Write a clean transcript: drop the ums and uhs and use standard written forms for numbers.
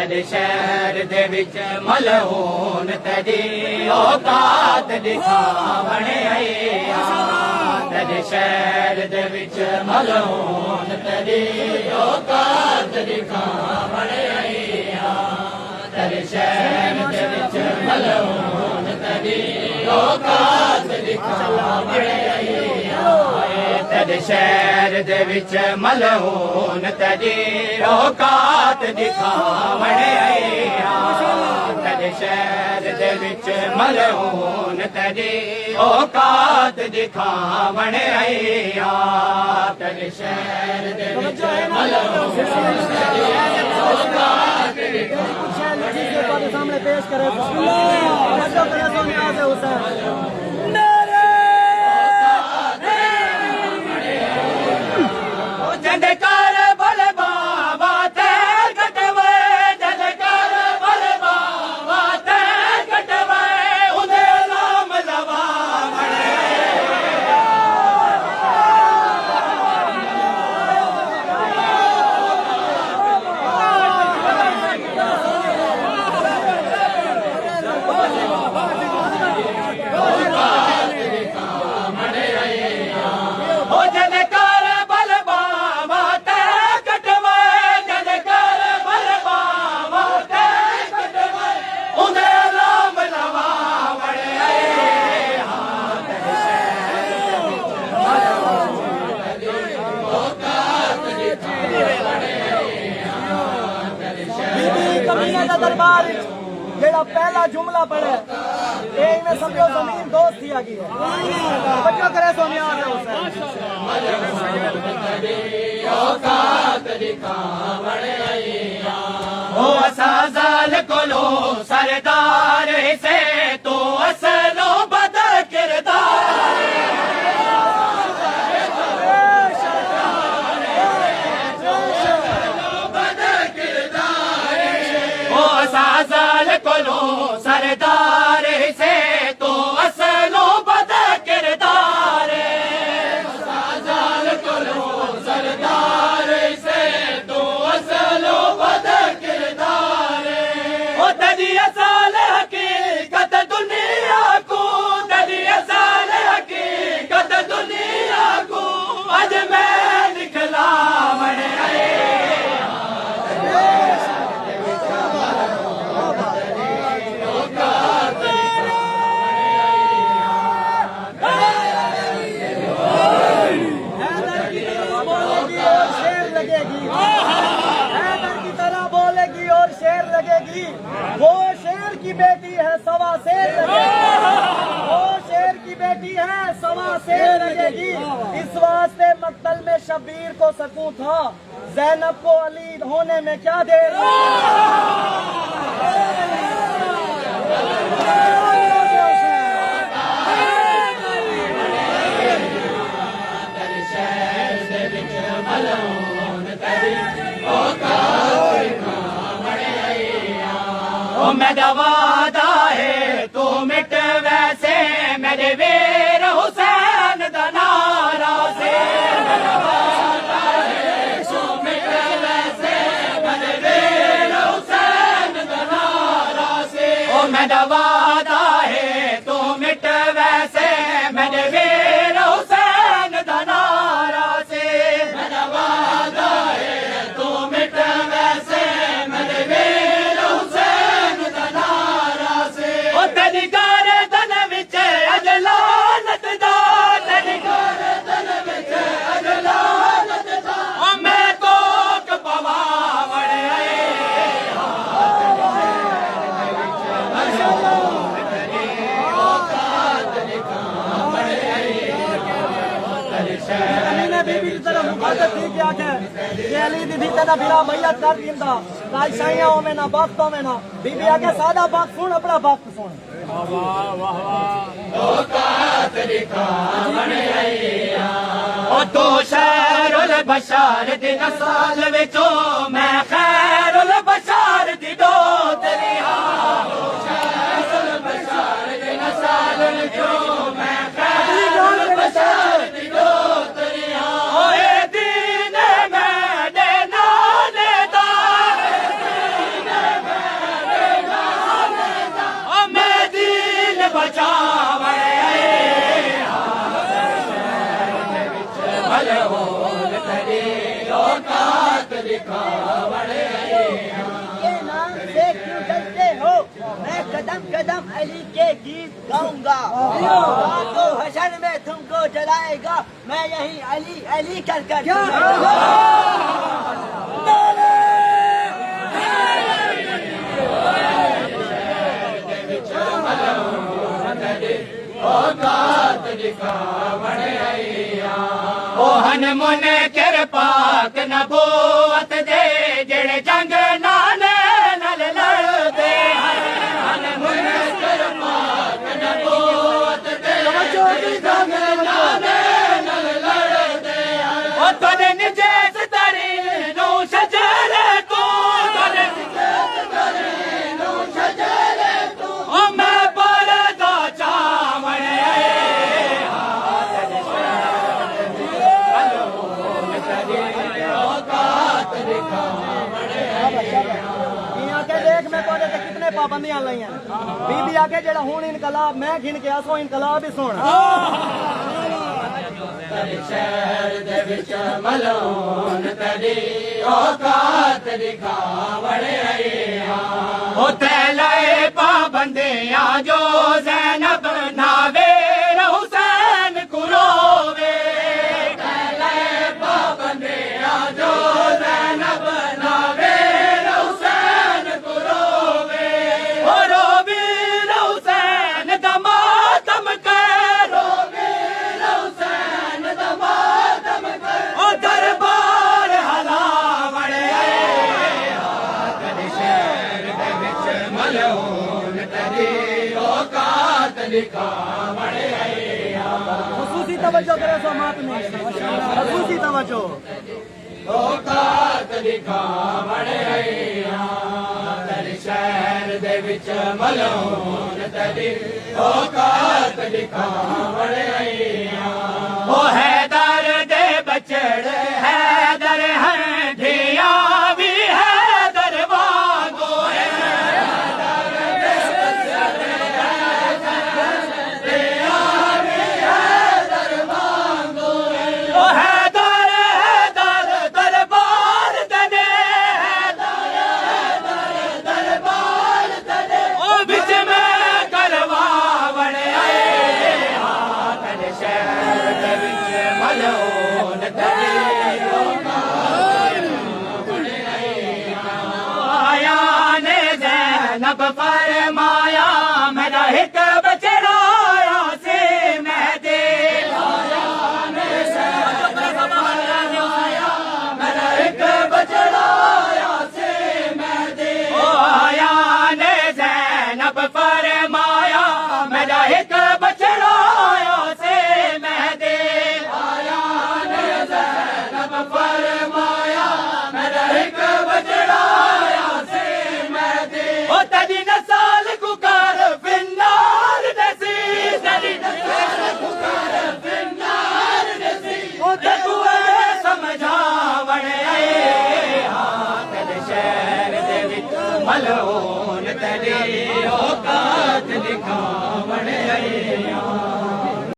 तेरे शहर दे विच मलहून तेरी औकात दिखावण आया। तेरे शहर दे विच मलहून तेरी औकात दिखावण आया। तेरे शहर दे विच मलहून तेरी औकात दिखावण आया। तेरे शहर दे विच मलहून तेरी औकात दिखावण आया। तेरे शहर दे विच मलहून तेरी औकात दिखावण आया। तेरे शहर दे विच मलहून तेरी औकात दिखावण सामने पेश करे दरबार जेड़ा पहला जुमला पढ़े में समझो जमीन दोस्त थी आगी है बच्चों करे सोनिया ओ असाज़ाल कोलो सरदार से तो असलो बदल किरदार। असाज़ाल कोलो सरदार से तो असलो बदा किरदार। असाज़ाल कोलो सरदार से तो असलो बदा किरदार। ओ तेरी असाल हकीकत दुनिया को, तेरी असाल हकीकत दुनिया को अज मैं दिखलावण आए। वो शेर की बेटी है सवा शेर लगेगी, वो शेर की बेटी है सवा शेर लगेगी। इस वास्ते मक्तल में शब्बीर को सकूं था, ज़ैनब को अली होने में क्या देर। मेरा वादा है तू मिट वैसे मेरे वीर हुसैन दा नारा से। मेरा वादा है तू मिट वैसे मेरे वीर हुसैन दा नारा से। ओ मेरा वादा है तू मिट वैसे मेरे वीर हुसैन दा नारा से। मेरा वादा है तू मिट वैसे मेरे वीर हुसैन दा नारा से। ओ तेरी गर्दन विच अजलानत दा, तेरी गर्दन विच अजलानत दा ओ मैं तो कपवावण आए। बीबी की तरफ मुखातब थी क्या है ये अली दीदी तेरा फिरा मैया कर दिंदा राज शाहियां में ना वक्त में ना बीबी आगे सादा वक्त सुन अपना वक्त सुन। वाह वाह वाह औकात दिखावण आया। ओ तू शहरुल बशार दी नस्ल विचों मैं खैरुल बशार दी दो तेरी। तू शहरुल बशार दी नस्ल विचों मैं खैरुल बशार दी दो तेरी। ओए दीन मैं दे नाने दा, दीन कदम कदम अली के गीत गाऊंगा। तो हशर में तुमको जलाएगा, मैं यही अली अली कर कर ओहन मुनकर पाक नबूवत दे जेड़े जंग नाले नल लड़दे हन मुनकर पाक नबूवत दे जेड़े जंग नाले नल लड़दे ओ तने निजेस तरी नु शजरे तू तने निजेस तरी नु शजरे तू ओ मैं परदा चावण देख मैं कोने ते कितने पाबंदियां लाइयां बीबी आके जेड़ा हुन इनकलाब मैं घिन के आसो इनकलाब ही सुन शहर दे विच मलून तड़ी औकात दिखावण आईया ओ तैलाए पाबंदियां जो ज़ैनब नावे हुसैन कुरोवे तैलाए पाबंदियां जो ज़ैनब नावे हुसैन कुरोवे ओ रोवे हुसैन दा मातम कर रोवे हुसैन दा मातम कर ओ दरबार हलावण आया कदे शहर दे विच मलून तड़ी औकात दिखावण आया खसूसी तवज्जो करे समात में खसूसी तवज्जो औकात दिखावण आया कदे शहर दे विच मलून तड़ी औकात दिखावण आया ओ हैदर दे बचड़ हैदर हर धिया भी हैदर वांगो हैदर दे बचड़ धिया भी हैदर वांगो ओ हैदर हैदर दरबार तने हैदर दरबार तने ओ बिच में करवावण आए हाथ शहर दे विच मलून तड़ी आया ने ज़ैनब फरमाया मेरा हिक बचड़ाया से मैं दे आया ने ज़ैनब फरमाया मेरा हिक बचड़ाया से मैं दे ओ आया ने ज़ैनब फरमाया मेरा हिक बचड़ाया से मैं दे आया ने ज़ैनब फरमाया मेरा हिक बचड़ाया से मैं दे ओ तदी नसाल कुकार फिन्नार नसी तदी नसाल कुकार फिन्नार नसी ओ तकुए समझावण आए हाथ दे शहर दे विच मलून तड़ी औकात दिखावण आए